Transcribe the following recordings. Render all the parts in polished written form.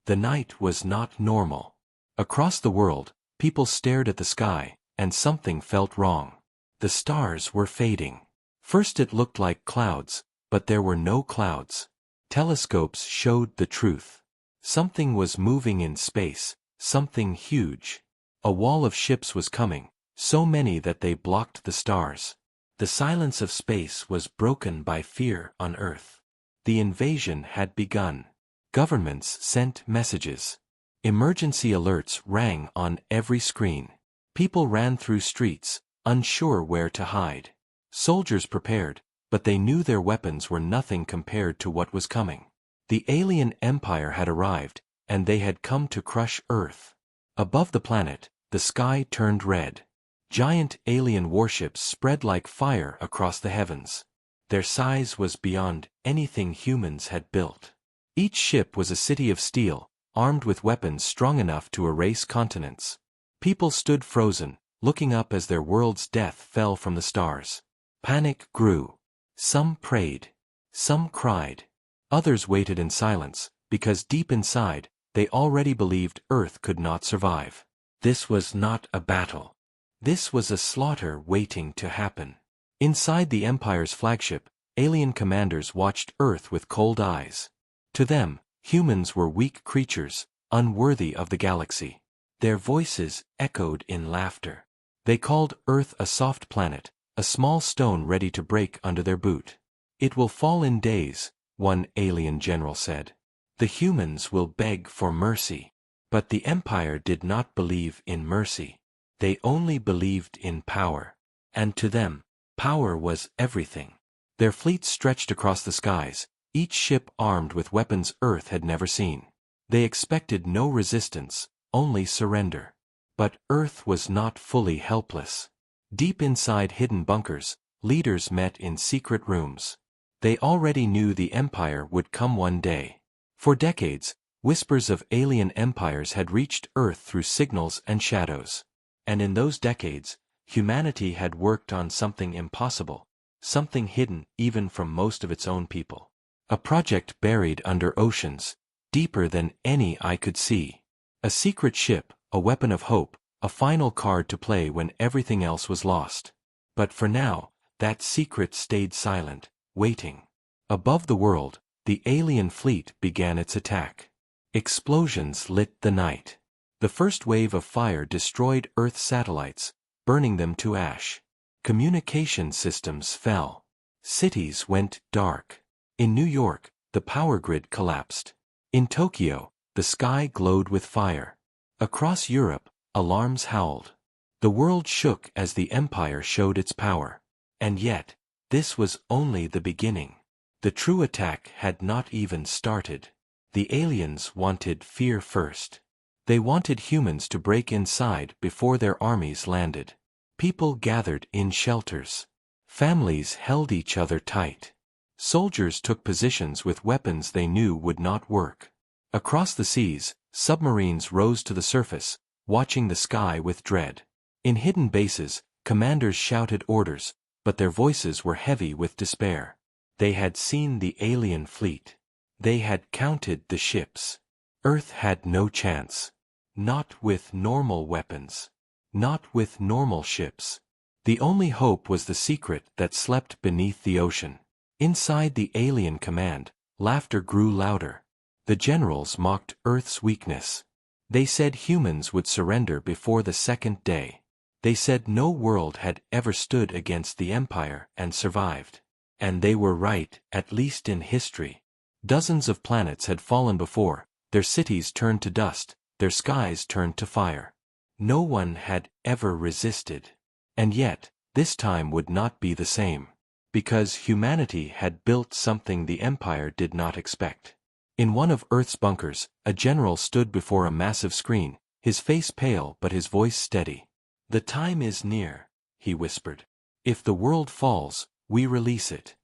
The night was not normal. Across the world, people stared at the sky, and something felt wrong. The stars were fading. First it looked like clouds, but there were no clouds. Telescopes showed the truth. Something was moving in space, something huge. A wall of ships was coming, so many that they blocked the stars. The silence of space was broken by fear on Earth. The invasion had begun. Governments sent messages. Emergency alerts rang on every screen. People ran through streets, unsure where to hide. Soldiers prepared, but they knew their weapons were nothing compared to what was coming. The alien empire had arrived, and they had come to crush Earth. Above the planet, the sky turned red. Giant alien warships spread like fire across the heavens. Their size was beyond anything humans had built. Each ship was a city of steel, armed with weapons strong enough to erase continents. People stood frozen, looking up as their world's death fell from the stars. Panic grew. Some prayed. Some cried. Others waited in silence, because deep inside, they already believed Earth could not survive. This was not a battle. This was a slaughter waiting to happen. Inside the Empire's flagship, alien commanders watched Earth with cold eyes. To them, humans were weak creatures, unworthy of the galaxy. Their voices echoed in laughter. They called Earth a soft planet, a small stone ready to break under their boot. It will fall in days, one alien general said. The humans will beg for mercy. But the Empire did not believe in mercy. They only believed in power. And to them, power was everything. Their fleets stretched across the skies, each ship armed with weapons Earth had never seen. They expected no resistance, only surrender. But Earth was not fully helpless. Deep inside hidden bunkers, leaders met in secret rooms. They already knew the Empire would come one day. For decades, whispers of alien empires had reached Earth through signals and shadows. And in those decades, humanity had worked on something impossible, something hidden even from most of its own people. A project buried under oceans, deeper than any eye could see. A secret ship, a weapon of hope, a final card to play when everything else was lost. But for now, that secret stayed silent, waiting. Above the world, the alien fleet began its attack. Explosions lit the night. The first wave of fire destroyed Earth's satellites, burning them to ash. Communication systems fell. Cities went dark. In New York, the power grid collapsed. In Tokyo, the sky glowed with fire. Across Europe, alarms howled. The world shook as the Empire showed its power. And yet, this was only the beginning. The true attack had not even started. The aliens wanted fear first. They wanted humans to break inside before their armies landed. People gathered in shelters. Families held each other tight. Soldiers took positions with weapons they knew would not work. Across the seas, submarines rose to the surface, watching the sky with dread. In hidden bases, commanders shouted orders, but their voices were heavy with despair. They had seen the alien fleet. They had counted the ships. Earth had no chance. Not with normal weapons. Not with normal ships. The only hope was the secret that slept beneath the ocean. Inside the alien command, laughter grew louder. The generals mocked Earth's weakness. They said humans would surrender before the second day. They said no world had ever stood against the Empire and survived. And they were right, at least in history. Dozens of planets had fallen before, their cities turned to dust, their skies turned to fire. No one had ever resisted. And yet, this time would not be the same. Because humanity had built something the Empire did not expect. In one of Earth's bunkers, a general stood before a massive screen, his face pale but his voice steady. "The time is near," he whispered. "If the world falls, we release it."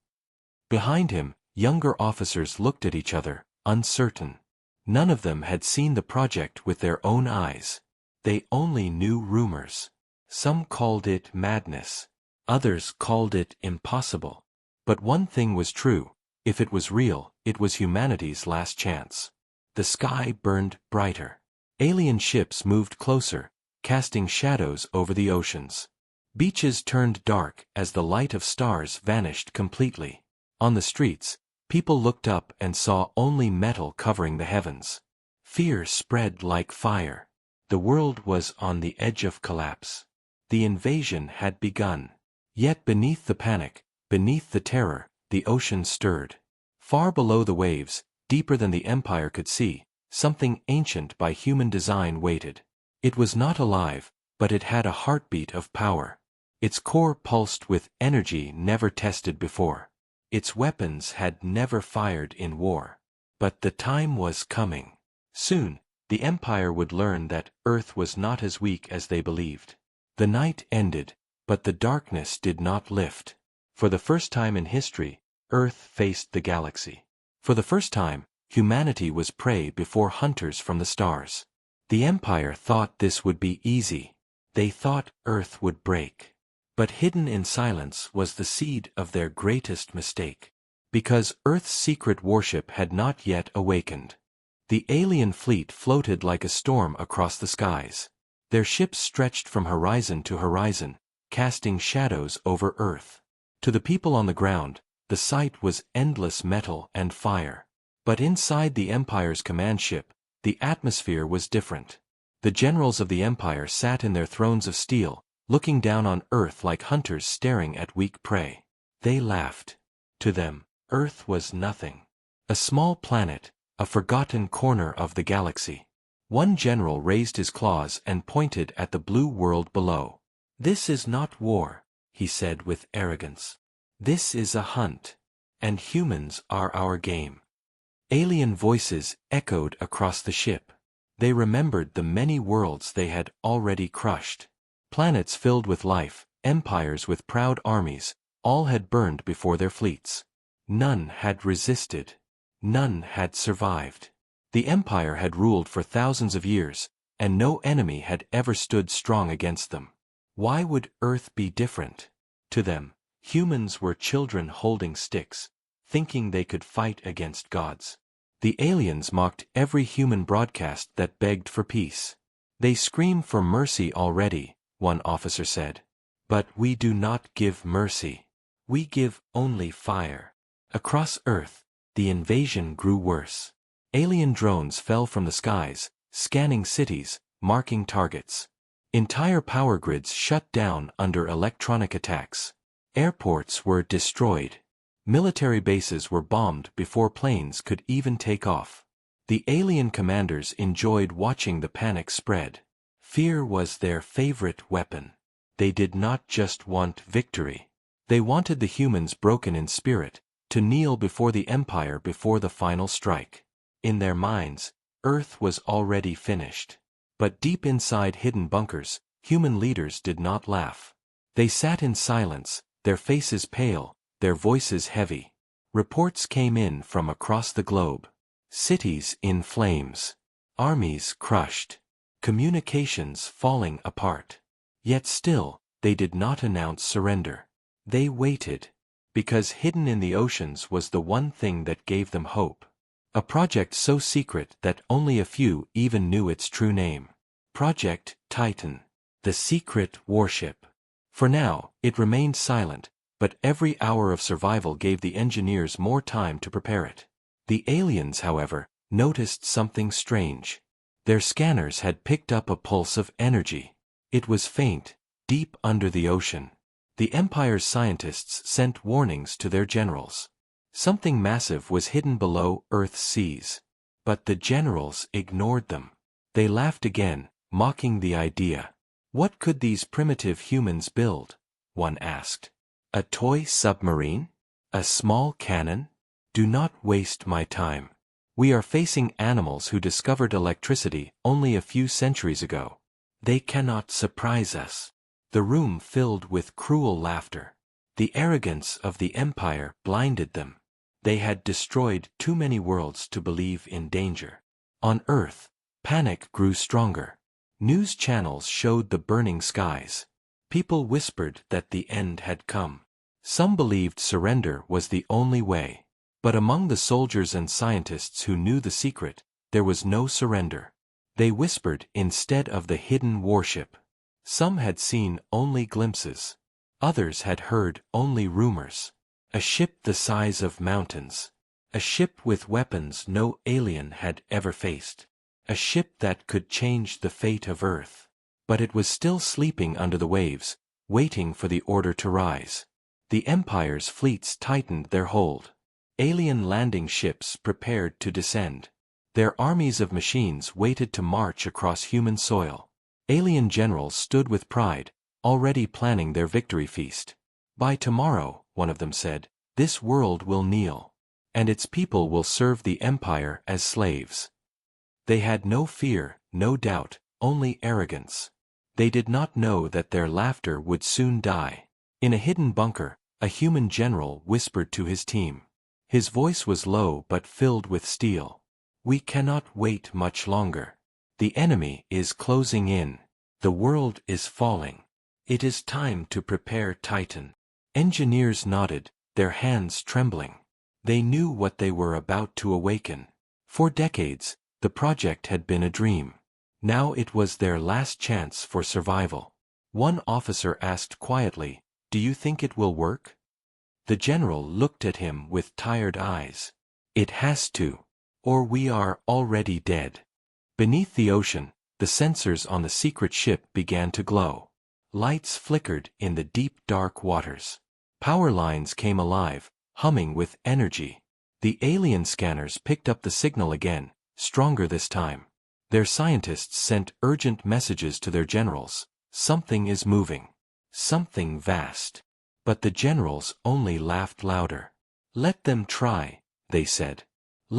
Behind him, younger officers looked at each other, uncertain. None of them had seen the project with their own eyes. They only knew rumors. Some called it madness. Others called it impossible. But one thing was true: if it was real, it was humanity's last chance. The sky burned brighter. Alien ships moved closer, casting shadows over the oceans. Beaches turned dark as the light of stars vanished completely. On the streets, people looked up and saw only metal covering the heavens. Fear spread like fire. The world was on the edge of collapse. The invasion had begun. Yet beneath the panic, beneath the terror, the ocean stirred. Far below the waves, deeper than the Empire could see, something ancient by human design waited. It was not alive, but it had a heartbeat of power. Its core pulsed with energy never tested before. Its weapons had never fired in war. But the time was coming. Soon, the Empire would learn that Earth was not as weak as they believed. The night ended, but the darkness did not lift. For the first time in history, Earth faced the galaxy. For the first time, humanity was prey before hunters from the stars. The Empire thought this would be easy. They thought Earth would break. But hidden in silence was the seed of their greatest mistake. Because Earth's secret warship had not yet awakened. The alien fleet floated like a storm across the skies. Their ships stretched from horizon to horizon, casting shadows over Earth. To the people on the ground, the sight was endless metal and fire. But inside the Empire's command ship, the atmosphere was different. The generals of the Empire sat in their thrones of steel, looking down on Earth like hunters staring at weak prey. They laughed. To them, Earth was nothing. A small planet, a forgotten corner of the galaxy. One general raised his claws and pointed at the blue world below. "This is not war," he said with arrogance. "This is a hunt. And humans are our game." Alien voices echoed across the ship. They remembered the many worlds they had already crushed. Planets filled with life, empires with proud armies, all had burned before their fleets. None had resisted. None had survived. The Empire had ruled for thousands of years, and no enemy had ever stood strong against them. Why would Earth be different? To them, humans were children holding sticks, thinking they could fight against gods. The aliens mocked every human broadcast that begged for peace. "They scream for mercy already," one officer said. "But we do not give mercy. We give only fire." Across Earth, the invasion grew worse. Alien drones fell from the skies, scanning cities, marking targets. Entire power grids shut down under electronic attacks. Airports were destroyed. Military bases were bombed before planes could even take off. The alien commanders enjoyed watching the panic spread. Fear was their favorite weapon. They did not just want victory. They wanted the humans broken in spirit, to kneel before the Empire before the final strike. In their minds, Earth was already finished. But deep inside hidden bunkers, human leaders did not laugh. They sat in silence, their faces pale, their voices heavy. Reports came in from across the globe. Cities in flames. Armies crushed. Communications falling apart. Yet still, they did not announce surrender. They waited. Because hidden in the oceans was the one thing that gave them hope. A project so secret that only a few even knew its true name. Project Titan. The secret warship. For now, it remained silent, but every hour of survival gave the engineers more time to prepare it. The aliens, however, noticed something strange. Their scanners had picked up a pulse of energy. It was faint, deep under the ocean. The Empire's scientists sent warnings to their generals. Something massive was hidden below Earth's seas. But the generals ignored them. They laughed again, mocking the idea. "What could these primitive humans build?" one asked. "A toy submarine? A small cannon? Do not waste my time. We are facing animals who discovered electricity only a few centuries ago. They cannot surprise us." The room filled with cruel laughter. The arrogance of the Empire blinded them. They had destroyed too many worlds to believe in danger. On Earth, panic grew stronger. News channels showed the burning skies. People whispered that the end had come. Some believed surrender was the only way. But among the soldiers and scientists who knew the secret, there was no surrender. They whispered instead of the hidden warship. Some had seen only glimpses. Others had heard only rumors. A ship the size of mountains. A ship with weapons no alien had ever faced. A ship that could change the fate of Earth. But it was still sleeping under the waves, waiting for the order to rise. The Empire's fleets tightened their hold. Alien landing ships prepared to descend. Their armies of machines waited to march across human soil. Alien generals stood with pride, already planning their victory feast. By tomorrow, one of them said, this world will kneel. And its people will serve the Empire as slaves. They had no fear, no doubt, only arrogance. They did not know that their laughter would soon die. In a hidden bunker, a human general whispered to his team. His voice was low but filled with steel. We cannot wait much longer. The enemy is closing in. The world is falling. It is time to prepare Titan. Engineers nodded, their hands trembling. They knew what they were about to awaken. For decades, the project had been a dream. Now it was their last chance for survival. One officer asked quietly, "Do you think it will work?" The general looked at him with tired eyes. "It has to. Or we are already dead." Beneath the ocean, the sensors on the secret ship began to glow. Lights flickered in the deep dark waters. Power lines came alive, humming with energy. The alien scanners picked up the signal again, stronger this time. Their scientists sent urgent messages to their generals. Something is moving. Something vast. But the generals only laughed louder. "Let them try," they said.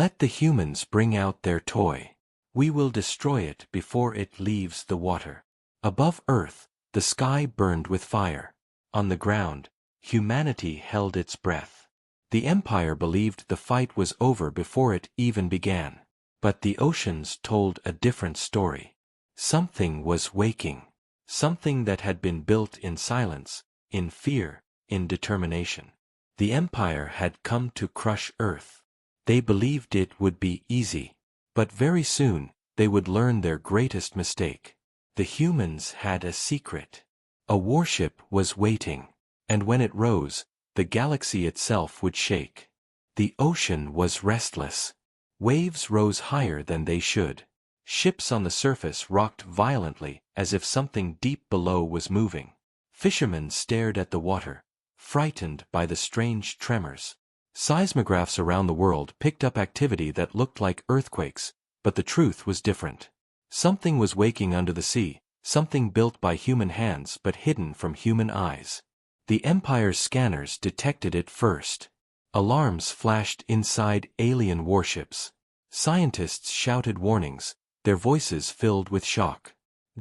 "Let the humans bring out their toy. We will destroy it before it leaves the water." Above Earth, the sky burned with fire. On the ground, humanity held its breath. The Empire believed the fight was over before it even began. But the oceans told a different story. Something was waking. Something that had been built in silence, in fear, in determination. The Empire had come to crush Earth. They believed it would be easy. But very soon, they would learn their greatest mistake. The humans had a secret. A warship was waiting. And when it rose, the galaxy itself would shake. The ocean was restless. Waves rose higher than they should. Ships on the surface rocked violently, as if something deep below was moving. Fishermen stared at the water, frightened by the strange tremors. Seismographs around the world picked up activity that looked like earthquakes, but the truth was different. Something was waking under the sea, something built by human hands but hidden from human eyes. The Empire's scanners detected it first. Alarms flashed inside alien warships. Scientists shouted warnings, their voices filled with shock.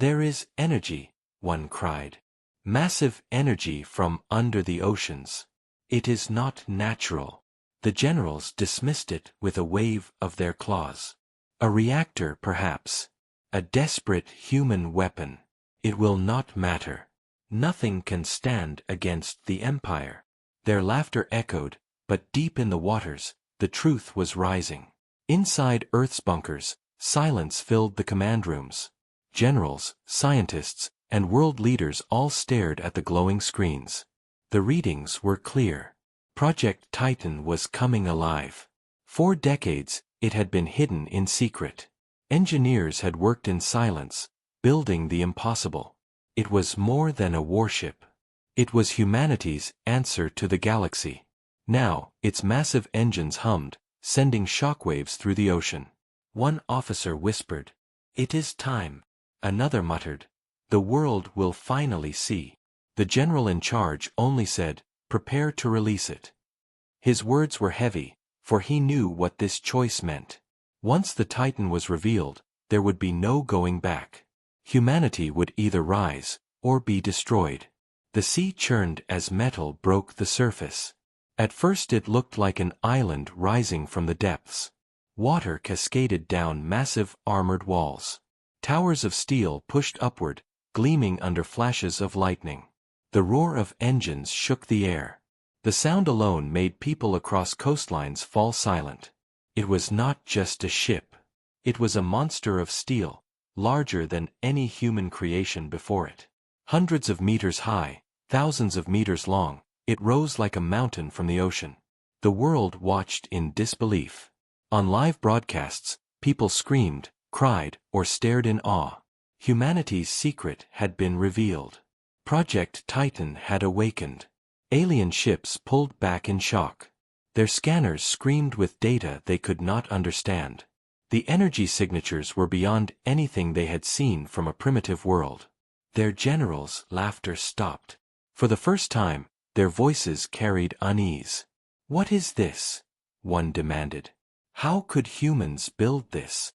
"There is energy," one cried. "Massive energy from under the oceans. It is not natural." The generals dismissed it with a wave of their claws. "A reactor, perhaps. A desperate human weapon. It will not matter. Nothing can stand against the Empire." Their laughter echoed, but deep in the waters, the truth was rising. Inside Earth's bunkers, silence filled the command rooms. Generals, scientists, and world leaders all stared at the glowing screens. The readings were clear. Project Titan was coming alive. For decades, it had been hidden in secret. Engineers had worked in silence, building the impossible. It was more than a warship. It was humanity's answer to the galaxy. Now, its massive engines hummed, sending shockwaves through the ocean. One officer whispered, "It is time." Another muttered, "The world will finally see." The general in charge only said, "Prepare to release it." His words were heavy, for he knew what this choice meant. Once the Titan was revealed, there would be no going back. Humanity would either rise, or be destroyed. The sea churned as metal broke the surface. At first it looked like an island rising from the depths. Water cascaded down massive armored walls. Towers of steel pushed upward, gleaming under flashes of lightning. The roar of engines shook the air. The sound alone made people across coastlines fall silent. It was not just a ship. It was a monster of steel, larger than any human creation before it. Hundreds of meters high, thousands of meters long, it rose like a mountain from the ocean. The world watched in disbelief. On live broadcasts, people screamed, cried, or stared in awe. Humanity's secret had been revealed. Project Titan had awakened. Alien ships pulled back in shock. Their scanners screamed with data they could not understand. The energy signatures were beyond anything they had seen from a primitive world. Their generals' laughter stopped. For the first time, their voices carried unease. "What is this?" one demanded. "How could humans build this?"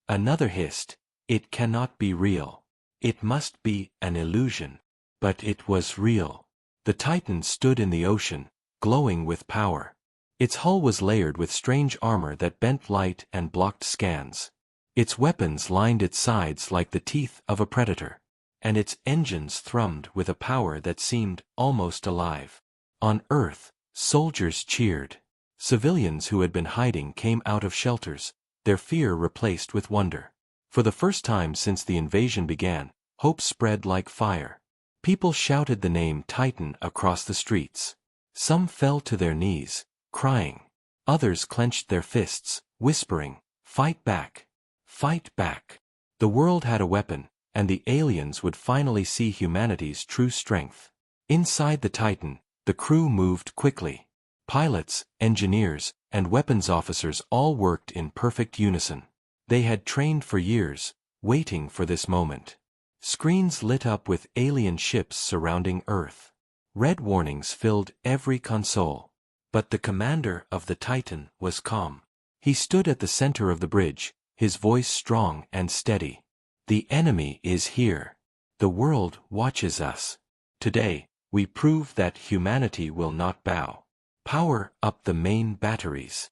Another hissed, "It cannot be real. It must be an illusion." But it was real. The Titan stood in the ocean, glowing with power. Its hull was layered with strange armor that bent light and blocked scans. Its weapons lined its sides like the teeth of a predator. And its engines thrummed with a power that seemed almost alive. On Earth, soldiers cheered. Civilians who had been hiding came out of shelters, their fear replaced with wonder. For the first time since the invasion began, hope spread like fire. People shouted the name Titan across the streets. Some fell to their knees, crying. Others clenched their fists, whispering, "Fight back! Fight back!" The world had a weapon, and the aliens would finally see humanity's true strength. Inside the Titan, the crew moved quickly. Pilots, engineers, and weapons officers all worked in perfect unison. They had trained for years, waiting for this moment. Screens lit up with alien ships surrounding Earth. Red warnings filled every console. But the commander of the Titan was calm. He stood at the center of the bridge, his voice strong and steady. "The enemy is here. The world watches us. Today, we prove that humanity will not bow. Power up the main batteries."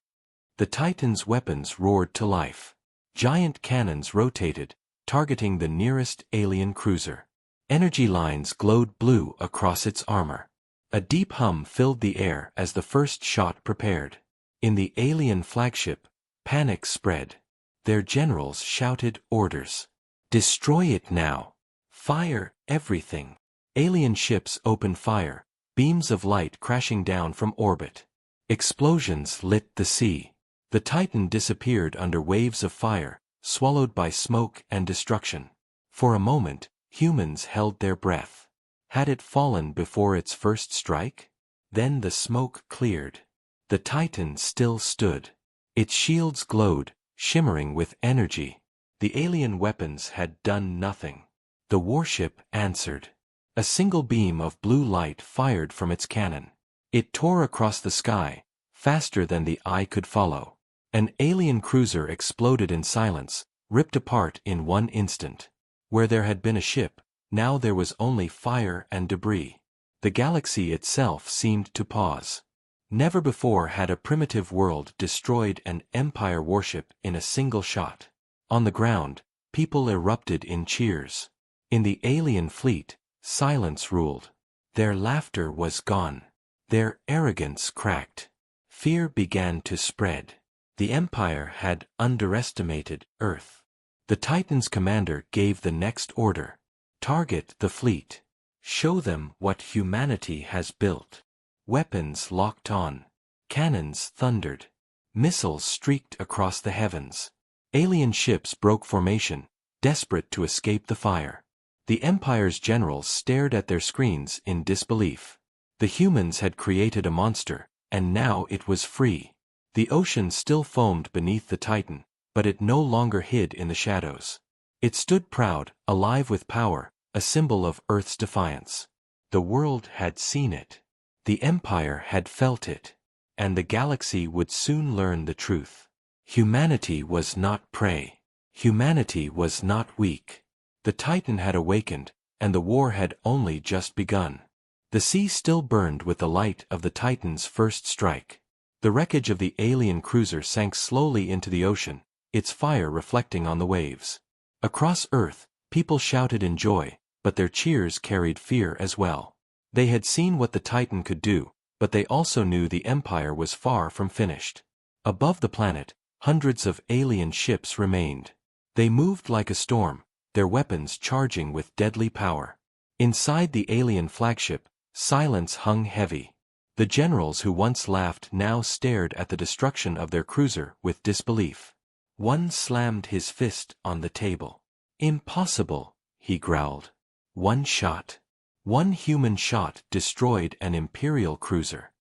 The Titan's weapons roared to life. Giant cannons rotated, targeting the nearest alien cruiser. Energy lines glowed blue across its armor. A deep hum filled the air as the first shot prepared. In the alien flagship, panic spread. Their generals shouted orders. "Destroy it now! Fire everything!" Alien ships opened fire, beams of light crashing down from orbit. Explosions lit the sea. The Titan disappeared under waves of fire, swallowed by smoke and destruction. For a moment, humans held their breath. Had it fallen before its first strike? Then the smoke cleared. The Titan still stood. Its shields glowed, shimmering with energy. The alien weapons had done nothing. The warship answered. A single beam of blue light fired from its cannon. It tore across the sky, faster than the eye could follow. An alien cruiser exploded in silence, ripped apart in one instant. Where there had been a ship, now there was only fire and debris. The galaxy itself seemed to pause. Never before had a primitive world destroyed an Empire warship in a single shot. On the ground, people erupted in cheers. In the alien fleet, silence ruled. Their laughter was gone. Their arrogance cracked. Fear began to spread. The Empire had underestimated Earth. The Titan's commander gave the next order. "Target the fleet. Show them what humanity has built." Weapons locked on. Cannons thundered. Missiles streaked across the heavens. Alien ships broke formation, desperate to escape the fire. The Empire's generals stared at their screens in disbelief. The humans had created a monster, and now it was free. The ocean still foamed beneath the Titan, but it no longer hid in the shadows. It stood proud, alive with power, a symbol of Earth's defiance. The world had seen it. The Empire had felt it. And the galaxy would soon learn the truth. Humanity was not prey. Humanity was not weak. The Titan had awakened, and the war had only just begun. The sea still burned with the light of the Titan's first strike. The wreckage of the alien cruiser sank slowly into the ocean, its fire reflecting on the waves. Across Earth, people shouted in joy, but their cheers carried fear as well. They had seen what the Titan could do, but they also knew the Empire was far from finished. Above the planet, hundreds of alien ships remained. They moved like a storm, their weapons charging with deadly power. Inside the alien flagship, silence hung heavy. The generals who once laughed now stared at the destruction of their cruiser with disbelief. One slammed his fist on the table. "Impossible," he growled. "One shot. One human shot destroyed an Imperial cruiser."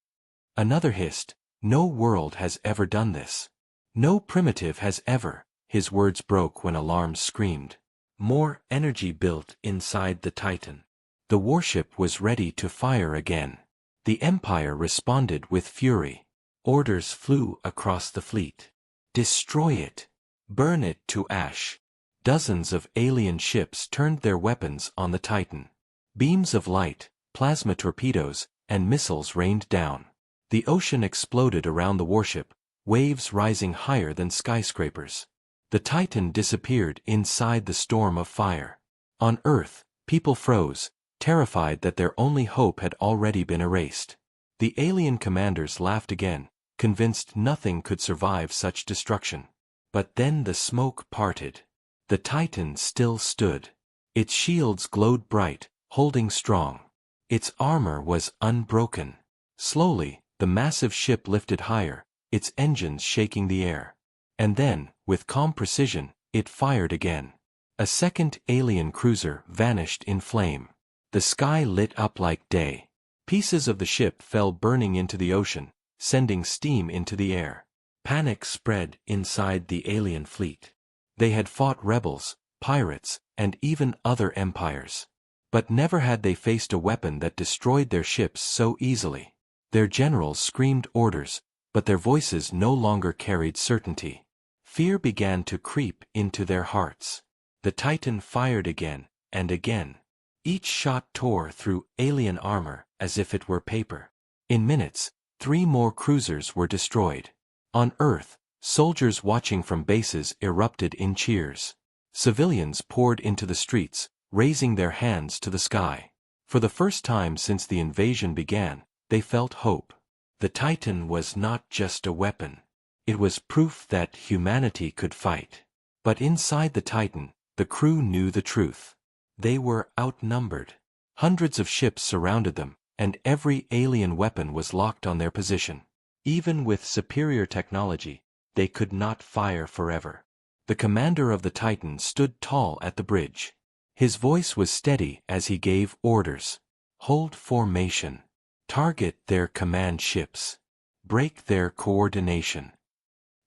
Another hissed, "No world has ever done this. No primitive has ever." His words broke when alarms screamed. More energy built inside the Titan. The warship was ready to fire again. The Empire responded with fury. Orders flew across the fleet. Destroy it. Burn it to ash. Dozens of alien ships turned their weapons on the Titan. Beams of light, plasma torpedoes, and missiles rained down. The ocean exploded around the warship, waves rising higher than skyscrapers. The Titan disappeared inside the storm of fire. On Earth, people froze, terrified that their only hope had already been erased. The alien commanders laughed again, convinced nothing could survive such destruction. But then the smoke parted. The Titan still stood. Its shields glowed bright, holding strong. Its armor was unbroken. Slowly, the massive ship lifted higher, its engines shaking the air. And then, with calm precision, it fired again. A second alien cruiser vanished in flame. The sky lit up like day. Pieces of the ship fell burning into the ocean, sending steam into the air. Panic spread inside the alien fleet. They had fought rebels, pirates, and even other empires. But never had they faced a weapon that destroyed their ships so easily. Their generals screamed orders, but their voices no longer carried certainty. Fear began to creep into their hearts. The Titan fired again, and again. Each shot tore through alien armor as if it were paper. In minutes, 3 more cruisers were destroyed. On Earth, soldiers watching from bases erupted in cheers. Civilians poured into the streets, raising their hands to the sky. For the first time since the invasion began, they felt hope. The Titan was not just a weapon. It was proof that humanity could fight. But inside the Titan, the crew knew the truth. They were outnumbered. Hundreds of ships surrounded them, and every alien weapon was locked on their position. Even with superior technology, they could not fire forever. The commander of the Titan stood tall at the bridge. His voice was steady as he gave orders. Hold formation. Target their command ships. Break their coordination.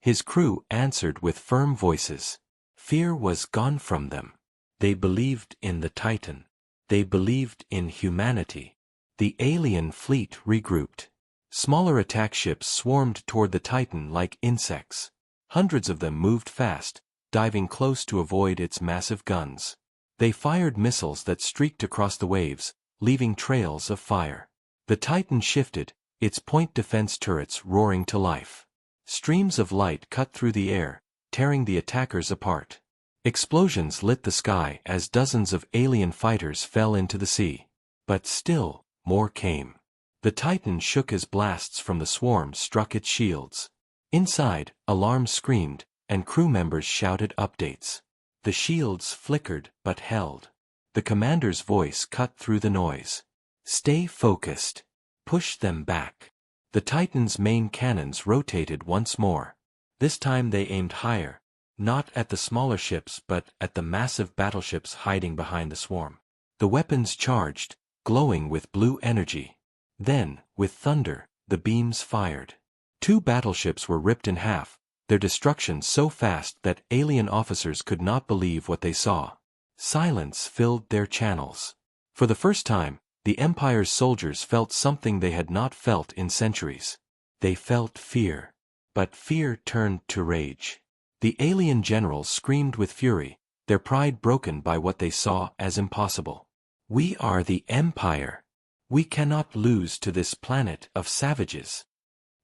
His crew answered with firm voices. Fear was gone from them. They believed in the Titan. They believed in humanity. The alien fleet regrouped. Smaller attack ships swarmed toward the Titan like insects. Hundreds of them moved fast, diving close to avoid its massive guns. They fired missiles that streaked across the waves, leaving trails of fire. The Titan shifted, its point defense turrets roaring to life. Streams of light cut through the air, tearing the attackers apart. Explosions lit the sky as dozens of alien fighters fell into the sea. But still, more came. The Titan shook as blasts from the swarm struck its shields. Inside, alarms screamed, and crew members shouted updates. The shields flickered but held. The commander's voice cut through the noise. Stay focused. Push them back. The Titan's main cannons rotated once more. This time they aimed higher, not at the smaller ships but at the massive battleships hiding behind the swarm. The weapons charged, glowing with blue energy. Then, with thunder, the beams fired. 2 battleships were ripped in half, their destruction so fast that alien officers could not believe what they saw. Silence filled their channels. For the first time, the Empire's soldiers felt something they had not felt in centuries. They felt fear. But fear turned to rage. The alien generals screamed with fury, their pride broken by what they saw as impossible. We are the Empire. We cannot lose to this planet of savages.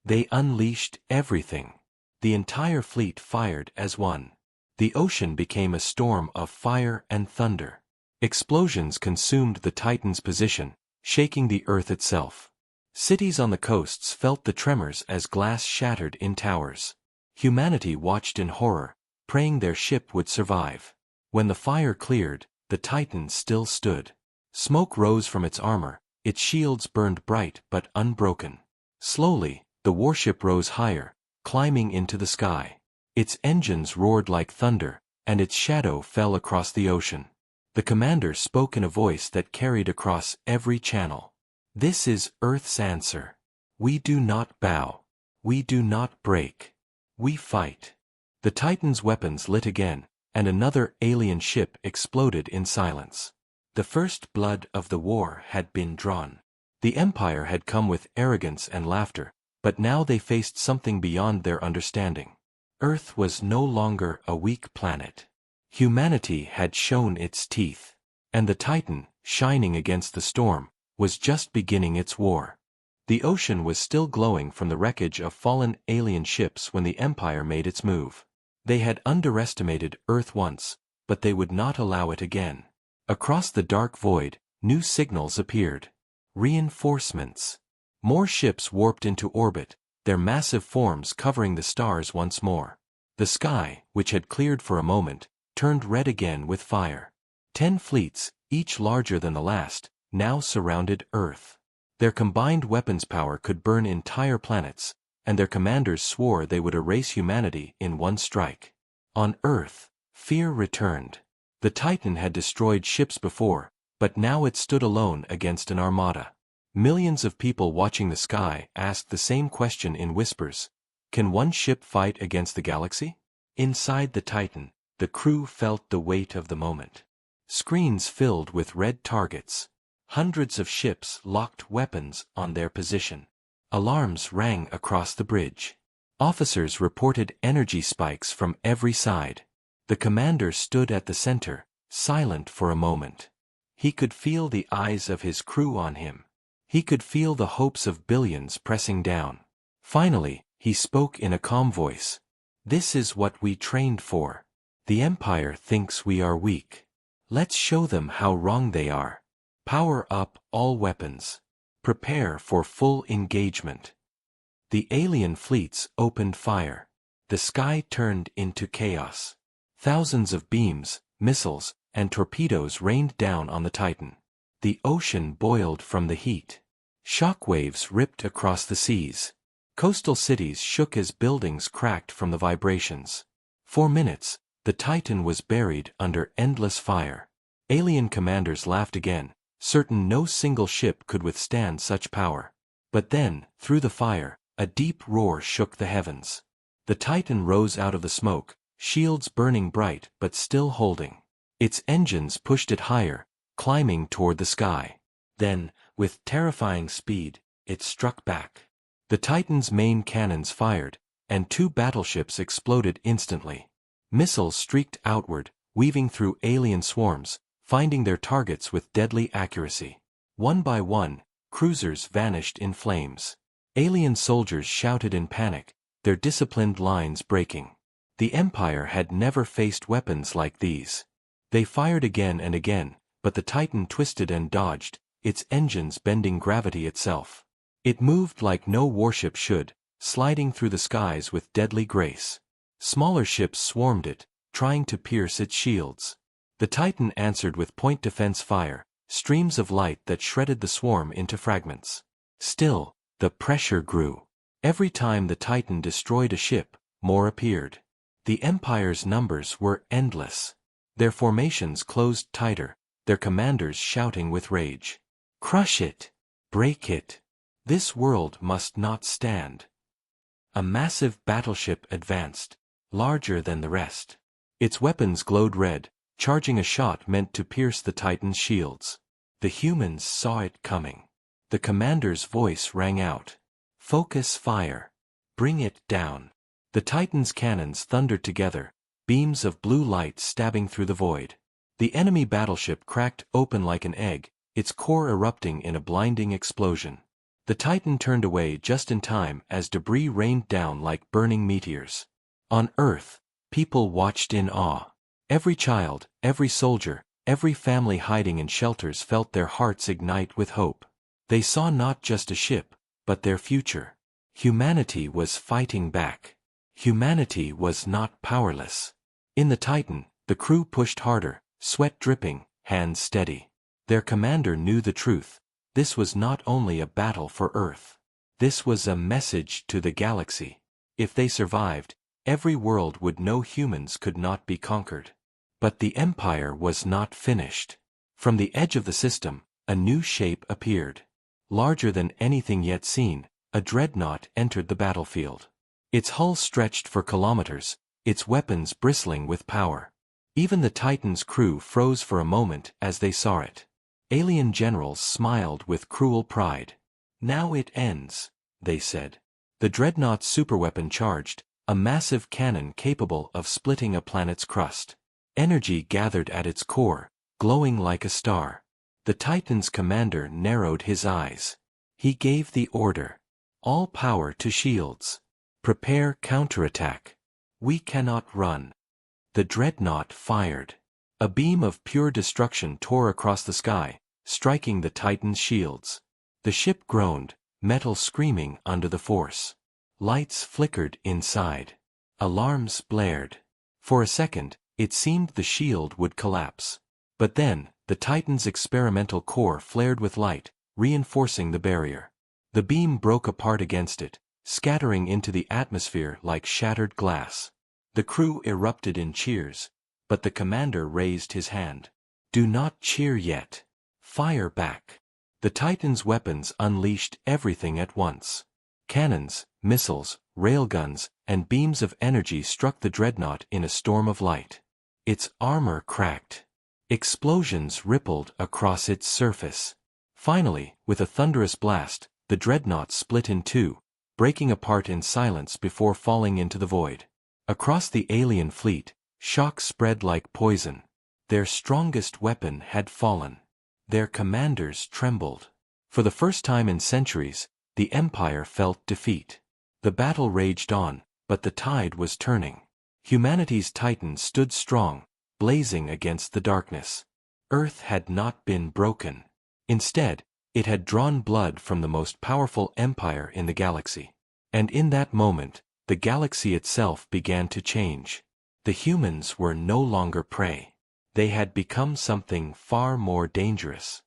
They unleashed everything. The entire fleet fired as one. The ocean became a storm of fire and thunder. Explosions consumed the Titan's position, shaking the earth itself. Cities on the coasts felt the tremors as glass shattered in towers. Humanity watched in horror, praying their ship would survive. When the fire cleared, the Titan still stood. Smoke rose from its armor, its shields burned bright but unbroken. Slowly, the warship rose higher, climbing into the sky. Its engines roared like thunder, and its shadow fell across the ocean. The commander spoke in a voice that carried across every channel. "This is Earth's answer. We do not bow. We do not break. We fight." The Titan's weapons lit again, and another alien ship exploded in silence. The first blood of the war had been drawn. The Empire had come with arrogance and laughter, but now they faced something beyond their understanding. Earth was no longer a weak planet. Humanity had shown its teeth. And the Titan, shining against the storm, was just beginning its war. The ocean was still glowing from the wreckage of fallen alien ships when the Empire made its move. They had underestimated Earth once, but they would not allow it again. Across the dark void, new signals appeared. Reinforcements. More ships warped into orbit, their massive forms covering the stars once more. The sky, which had cleared for a moment, turned red again with fire. 10 fleets, each larger than the last, now surrounded Earth. Their combined weapons power could burn entire planets, and their commanders swore they would erase humanity in one strike. On Earth, fear returned. The Titan had destroyed ships before, but now it stood alone against an armada. Millions of people watching the sky asked the same question in whispers. Can one ship fight against the galaxy? Inside the Titan, the crew felt the weight of the moment. Screens filled with red targets. Hundreds of ships locked weapons on their position. Alarms rang across the bridge. Officers reported energy spikes from every side. The commander stood at the center, silent for a moment. He could feel the eyes of his crew on him. He could feel the hopes of billions pressing down. Finally, he spoke in a calm voice. "This is what we trained for. The Empire thinks we are weak. Let's show them how wrong they are. Power up all weapons. Prepare for full engagement." The alien fleets opened fire. The sky turned into chaos. Thousands of beams, missiles, and torpedoes rained down on the Titan. The ocean boiled from the heat. Shockwaves ripped across the seas. Coastal cities shook as buildings cracked from the vibrations. For minutes, the Titan was buried under endless fire. Alien commanders laughed again, certain no single ship could withstand such power. But then, through the fire, a deep roar shook the heavens. The Titan rose out of the smoke, shields burning bright but still holding. Its engines pushed it higher, climbing toward the sky. Then, with terrifying speed, it struck back. The Titan's main cannons fired, and 2 battleships exploded instantly. Missiles streaked outward, weaving through alien swarms, finding their targets with deadly accuracy. One by one, cruisers vanished in flames. Alien soldiers shouted in panic, their disciplined lines breaking. The Empire had never faced weapons like these. They fired again and again, but the Titan twisted and dodged, its engines bending gravity itself. It moved like no warship should, sliding through the skies with deadly grace. Smaller ships swarmed it, trying to pierce its shields. The Titan answered with point defense fire, streams of light that shredded the swarm into fragments. Still, the pressure grew. Every time the Titan destroyed a ship, more appeared. The Empire's numbers were endless. Their formations closed tighter, their commanders shouting with rage. "Crush it! Break it! This world must not stand." A massive battleship advanced, larger than the rest. Its weapons glowed red, charging a shot meant to pierce the Titan's shields. The humans saw it coming. The commander's voice rang out. "Focus fire. Bring it down." The Titan's cannons thundered together, beams of blue light stabbing through the void. The enemy battleship cracked open like an egg, its core erupting in a blinding explosion. The Titan turned away just in time as debris rained down like burning meteors. On Earth, people watched in awe. Every child, every soldier, every family hiding in shelters felt their hearts ignite with hope. They saw not just a ship, but their future. Humanity was fighting back. Humanity was not powerless. In the Titan, the crew pushed harder, sweat dripping, hands steady. Their commander knew the truth. This was not only a battle for Earth. This was a message to the galaxy. If they survived, every world would know humans could not be conquered. But the Empire was not finished. From the edge of the system, a new shape appeared. Larger than anything yet seen, a dreadnought entered the battlefield. Its hull stretched for kilometers, its weapons bristling with power. Even the Titan's crew froze for a moment as they saw it. Alien generals smiled with cruel pride. "Now it ends," they said. The dreadnought's superweapon charged, a massive cannon capable of splitting a planet's crust. Energy gathered at its core, glowing like a star. The Titan's commander narrowed his eyes. He gave the order. "All power to shields. Prepare counterattack. We cannot run." The dreadnought fired. A beam of pure destruction tore across the sky, striking the Titan's shields. The ship groaned, metal screaming under the force. Lights flickered inside. Alarms blared. For a second, it seemed the shield would collapse. But then, the Titan's experimental core flared with light, reinforcing the barrier. The beam broke apart against it, scattering into the atmosphere like shattered glass. The crew erupted in cheers, but the commander raised his hand. "Do not cheer yet. Fire back." The Titan's weapons unleashed everything at once. Cannons, missiles, railguns, and beams of energy struck the dreadnought in a storm of light. Its armor cracked. Explosions rippled across its surface. Finally, with a thunderous blast, the dreadnought split in two, breaking apart in silence before falling into the void. Across the alien fleet, shock spread like poison. Their strongest weapon had fallen. Their commanders trembled. For the first time in centuries, the Empire felt defeat. The battle raged on, but the tide was turning. Humanity's Titan stood strong, blazing against the darkness. Earth had not been broken. Instead, it had drawn blood from the most powerful empire in the galaxy. And in that moment, the galaxy itself began to change. The humans were no longer prey. They had become something far more dangerous.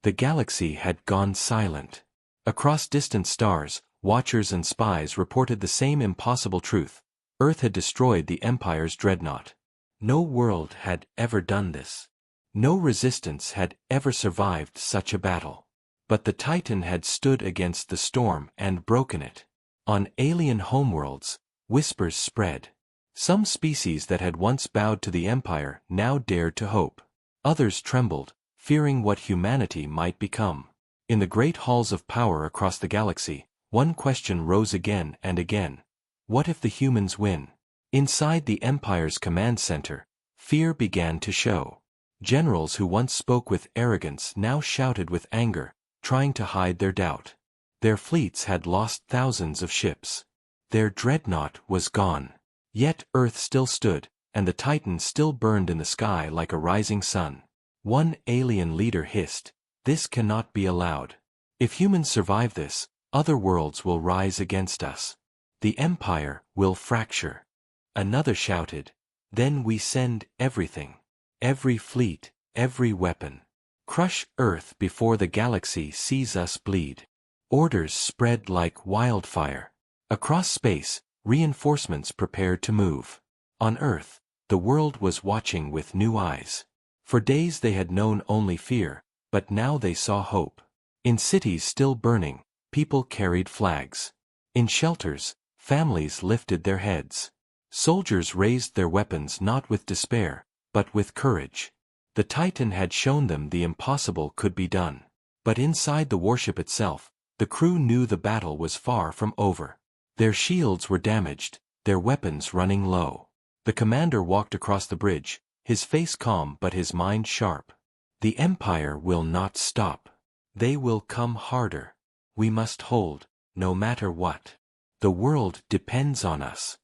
The galaxy had gone silent. Across distant stars, watchers and spies reported the same impossible truth. Earth had destroyed the Empire's dreadnought. No world had ever done this. No resistance had ever survived such a battle. But the Titan had stood against the storm and broken it. On alien homeworlds, whispers spread. Some species that had once bowed to the Empire now dared to hope. Others trembled, fearing what humanity might become. In the great halls of power across the galaxy, one question rose again and again. What if the humans win? Inside the Empire's command center, fear began to show. Generals who once spoke with arrogance now shouted with anger, trying to hide their doubt. Their fleets had lost thousands of ships. Their dreadnought was gone. Yet Earth still stood, and the Titan still burned in the sky like a rising sun. One alien leader hissed, "This cannot be allowed. If humans survive this, other worlds will rise against us. The Empire will fracture." Another shouted, "Then we send everything. Every fleet, every weapon. Crush Earth before the galaxy sees us bleed." Orders spread like wildfire. Across space, reinforcements prepared to move. On Earth, the world was watching with new eyes. For days they had known only fear, but now they saw hope. In cities still burning, people carried flags. In shelters, families lifted their heads. Soldiers raised their weapons not with despair, but with courage. The Titan had shown them the impossible could be done. But inside the warship itself, the crew knew the battle was far from over. Their shields were damaged, their weapons running low. The commander walked across the bridge, his face calm but his mind sharp. "The Empire will not stop. They will come harder. We must hold, no matter what. The world depends on us."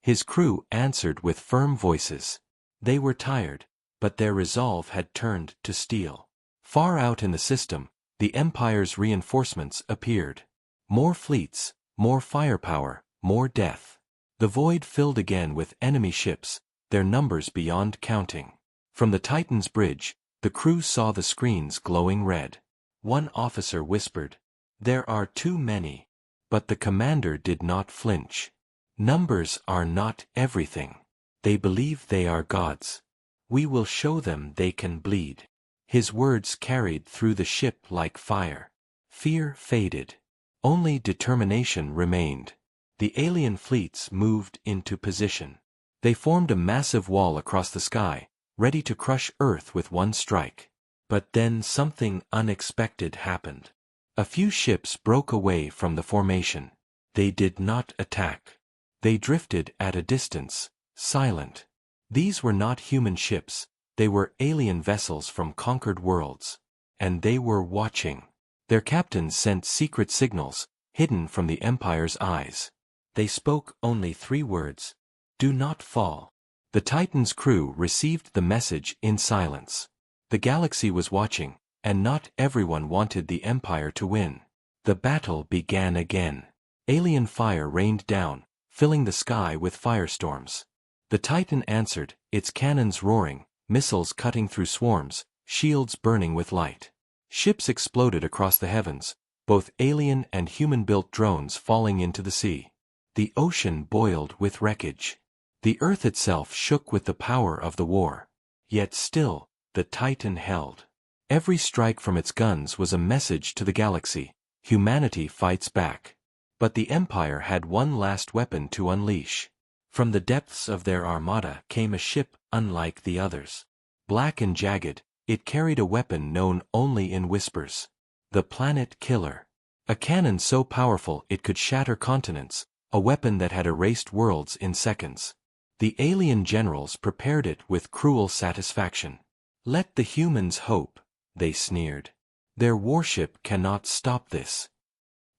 His crew answered with firm voices. They were tired, but their resolve had turned to steel. Far out in the system, the Empire's reinforcements appeared. More fleets, more firepower, more death. The void filled again with enemy ships, their numbers beyond counting. From the Titan's bridge, the crew saw the screens glowing red. One officer whispered, "There are too many." But the commander did not flinch. "Numbers are not everything. They believe they are gods. We will show them they can bleed." His words carried through the ship like fire. Fear faded. Only determination remained. The alien fleets moved into position. They formed a massive wall across the sky, ready to crush Earth with one strike. But then something unexpected happened. A few ships broke away from the formation. They did not attack. They drifted at a distance, silent. These were not human ships, they were alien vessels from conquered worlds. And they were watching. Their captains sent secret signals, hidden from the Empire's eyes. They spoke only 3 words. "Do not fall." The Titan's crew received the message in silence. The galaxy was watching, and not everyone wanted the Empire to win. The battle began again. Alien fire rained down, filling the sky with firestorms. The Titan answered, its cannons roaring, missiles cutting through swarms, shields burning with light. Ships exploded across the heavens, both alien and human-built drones falling into the sea. The ocean boiled with wreckage. The earth itself shook with the power of the war. Yet still, the Titan held. Every strike from its guns was a message to the galaxy: humanity fights back. But the Empire had one last weapon to unleash. From the depths of their armada came a ship unlike the others. Black and jagged, it carried a weapon known only in whispers. The Planet Killer. A cannon so powerful it could shatter continents, a weapon that had erased worlds in seconds. The alien generals prepared it with cruel satisfaction. "Let the humans hope," they sneered. "Their warship cannot stop this."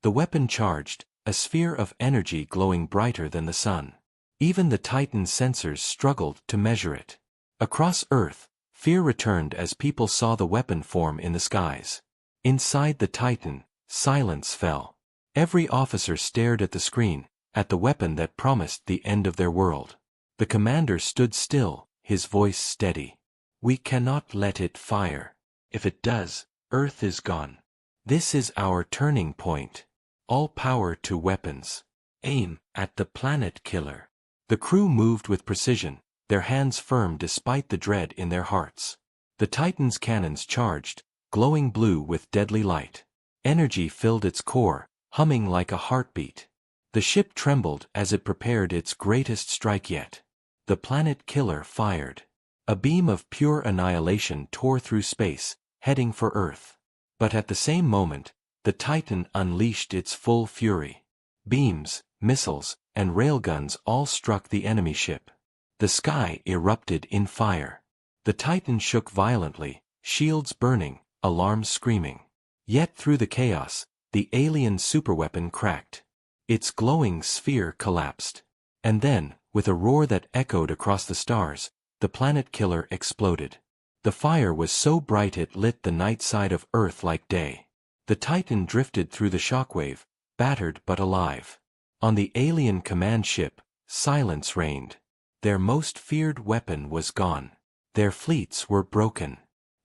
The weapon charged, a sphere of energy glowing brighter than the sun. Even the Titan's sensors struggled to measure it. Across Earth, fear returned as people saw the weapon form in the skies. Inside the Titan, silence fell. Every officer stared at the screen, at the weapon that promised the end of their world. The commander stood still, his voice steady. "We cannot let it fire. If it does, Earth is gone. This is our turning point. All power to weapons. Aim at the Planet Killer." The crew moved with precision, their hands firm despite the dread in their hearts. The Titan's cannons charged, glowing blue with deadly light. Energy filled its core, humming like a heartbeat. The ship trembled as it prepared its greatest strike yet. The Planet Killer fired. A beam of pure annihilation tore through space, heading for Earth. But at the same moment, the Titan unleashed its full fury. Beams, missiles, and railguns all struck the enemy ship. The sky erupted in fire. The Titan shook violently, shields burning, alarms screaming. Yet through the chaos, the alien superweapon cracked. Its glowing sphere collapsed. And then, with a roar that echoed across the stars, the Planet Killer exploded. The fire was so bright it lit the night side of Earth like day. The Titan drifted through the shockwave, battered but alive. On the alien command ship, silence reigned. Their most feared weapon was gone. Their fleets were broken.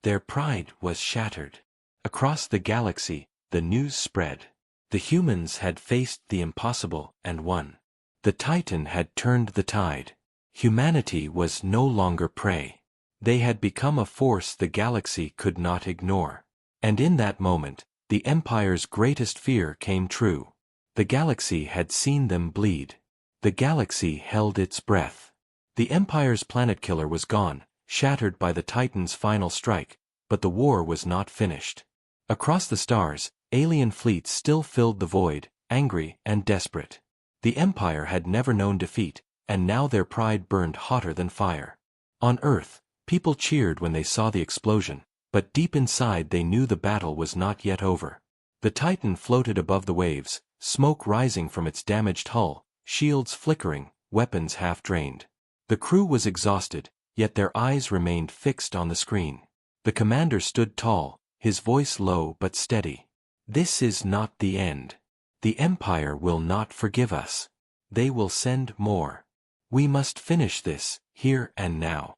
Their pride was shattered. Across the galaxy, the news spread. The humans had faced the impossible and won. The Titan had turned the tide. Humanity was no longer prey. They had become a force the galaxy could not ignore. And in that moment, the Empire's greatest fear came true. The galaxy had seen them bleed. The galaxy held its breath. The Empire's Planet Killer was gone, shattered by the Titan's final strike, but the war was not finished. Across the stars, alien fleets still filled the void, angry and desperate. The Empire had never known defeat, and now their pride burned hotter than fire. On Earth, people cheered when they saw the explosion, but deep inside they knew the battle was not yet over. The Titan floated above the waves, smoke rising from its damaged hull, shields flickering, weapons half drained. The crew was exhausted, yet their eyes remained fixed on the screen. The commander stood tall, his voice low but steady. "This is not the end. The Empire will not forgive us. They will send more. We must finish this, here and now.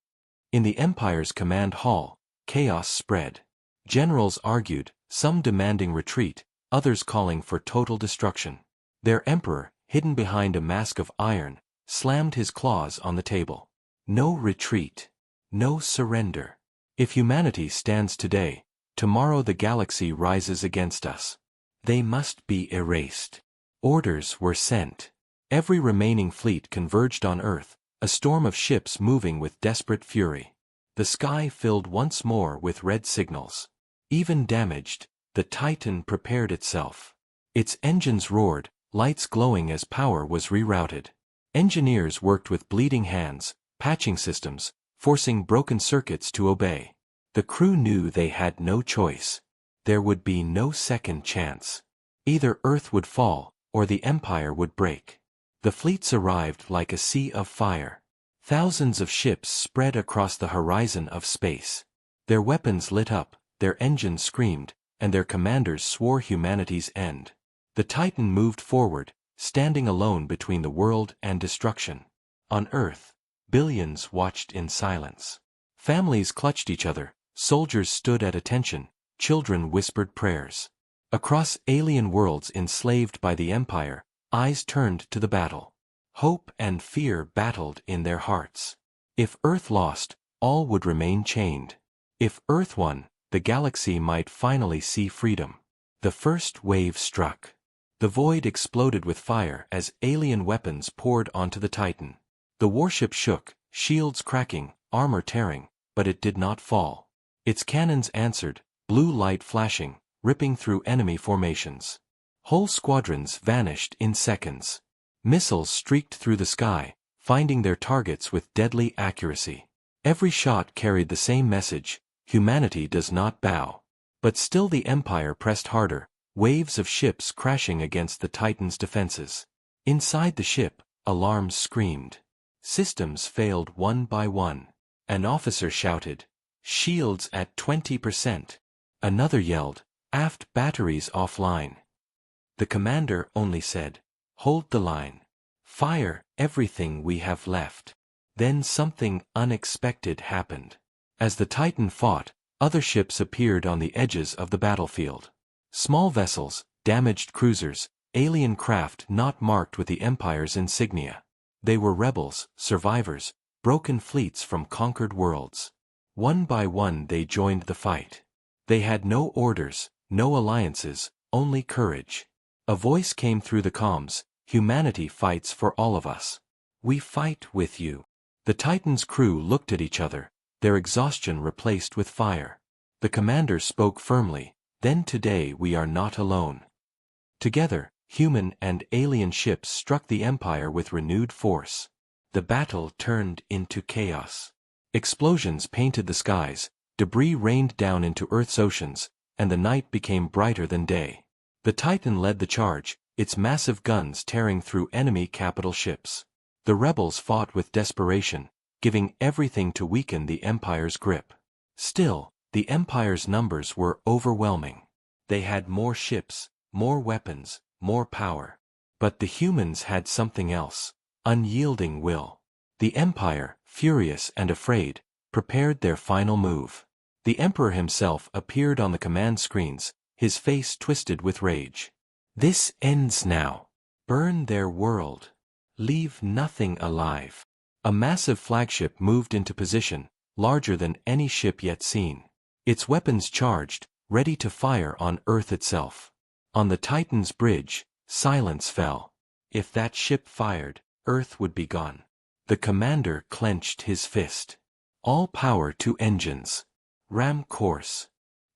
In the Empire's command hall, chaos spread. Generals argued, some demanding retreat, others calling for total destruction. Their emperor, hidden behind a mask of iron, slammed his claws on the table. No retreat. No surrender. If humanity stands today, tomorrow the galaxy rises against us. They must be erased. Orders were sent. Every remaining fleet converged on Earth, a storm of ships moving with desperate fury. The sky filled once more with red signals. Even damaged, the Titan prepared itself. Its engines roared, lights glowing as power was rerouted. Engineers worked with bleeding hands, patching systems, forcing broken circuits to obey. The crew knew they had no choice. There would be no second chance. Either Earth would fall, or the Empire would break. The fleets arrived like a sea of fire. Thousands of ships spread across the horizon of space. Their weapons lit up, their engines screamed, and their commanders swore humanity's end. The Titan moved forward, standing alone between the world and destruction. On Earth, billions watched in silence. Families clutched each other, soldiers stood at attention, children whispered prayers. Across alien worlds enslaved by the Empire, eyes turned to the battle. Hope and fear battled in their hearts. If Earth lost, all would remain chained. If Earth won, the galaxy might finally see freedom. The first wave struck. The void exploded with fire as alien weapons poured onto the Titan. The warship shook, shields cracking, armor tearing, but it did not fall. Its cannons answered, blue light flashing, ripping through enemy formations. Whole squadrons vanished in seconds. Missiles streaked through the sky, finding their targets with deadly accuracy. Every shot carried the same message: humanity does not bow. But still the Empire pressed harder, waves of ships crashing against the Titan's defenses. Inside the ship, alarms screamed. Systems failed one by one. An officer shouted, "Shields at 20%. Another yelled, "Aft batteries offline." The commander only said, "Hold the line. Fire everything we have left." Then something unexpected happened. As the Titan fought, other ships appeared on the edges of the battlefield. Small vessels, damaged cruisers, alien craft not marked with the Empire's insignia. They were rebels, survivors, broken fleets from conquered worlds. One by one they joined the fight. They had no orders, no alliances, only courage. A voice came through the comms: "Humanity fights for all of us. We fight with you." The Titan's crew looked at each other, their exhaustion replaced with fire. The commander spoke firmly, "Then today we are not alone." Together, human and alien ships struck the Empire with renewed force. The battle turned into chaos. Explosions painted the skies, debris rained down into Earth's oceans, and the night became brighter than day. The Titan led the charge, its massive guns tearing through enemy capital ships. The rebels fought with desperation, giving everything to weaken the Empire's grip. Still, the Empire's numbers were overwhelming. They had more ships, more weapons, more power. But the humans had something else: unyielding will. The Empire, furious and afraid, prepared their final move. The Emperor himself appeared on the command screens, his face twisted with rage. "This ends now. Burn their world. Leave nothing alive." A massive flagship moved into position, larger than any ship yet seen. Its weapons charged, ready to fire on Earth itself. On the Titan's bridge, silence fell. If that ship fired, Earth would be gone. The commander clenched his fist. "All power to engines. Ram course."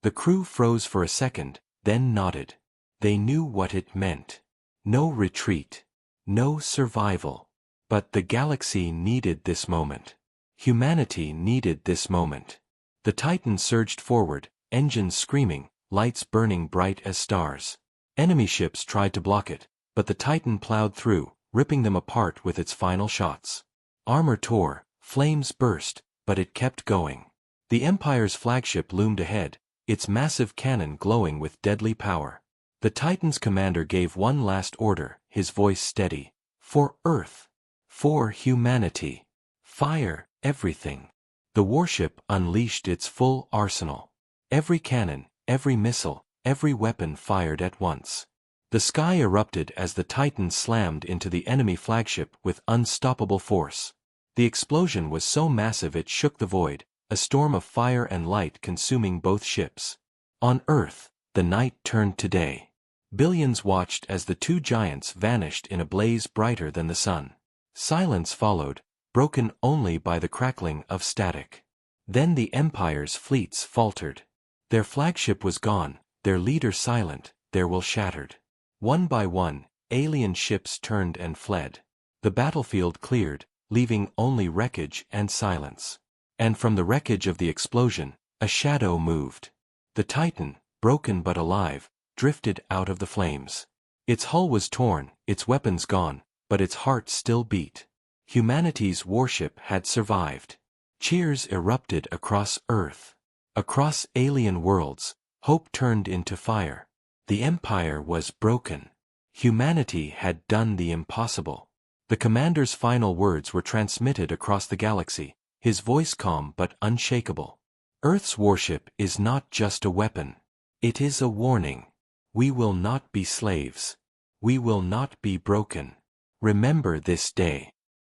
The crew froze for a second, then nodded. They knew what it meant. No retreat. No survival. But the galaxy needed this moment. Humanity needed this moment. The Titan surged forward, engines screaming, lights burning bright as stars. Enemy ships tried to block it, but the Titan plowed through, ripping them apart with its final shots. Armor tore, flames burst, but it kept going. The Empire's flagship loomed ahead, its massive cannon glowing with deadly power. The Titan's commander gave one last order, his voice steady: For Earth. For humanity. Fire, everything. The warship unleashed its full arsenal. Every cannon, every missile, every weapon fired at once. The sky erupted as the Titan slammed into the enemy flagship with unstoppable force. The explosion was so massive it shook the void, a storm of fire and light consuming both ships. On Earth, the night turned to day. Billions watched as the two giants vanished in a blaze brighter than the sun. Silence followed, broken only by the crackling of static. Then the Empire's fleets faltered. Their flagship was gone, their leader silent, their will shattered. One by one, alien ships turned and fled. The battlefield cleared, leaving only wreckage and silence. And from the wreckage of the explosion, a shadow moved. The Titan, broken but alive, drifted out of the flames. Its hull was torn, its weapons gone, but its heart still beat. Humanity's warship had survived. Cheers erupted across Earth. Across alien worlds, hope turned into fire. The Empire was broken. Humanity had done the impossible. The commander's final words were transmitted across the galaxy, his voice calm but unshakable. Earth's warship is not just a weapon. It is a warning. We will not be slaves. We will not be broken. Remember this day.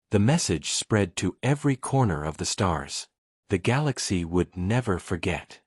The message spread to every corner of the stars. The galaxy would never forget.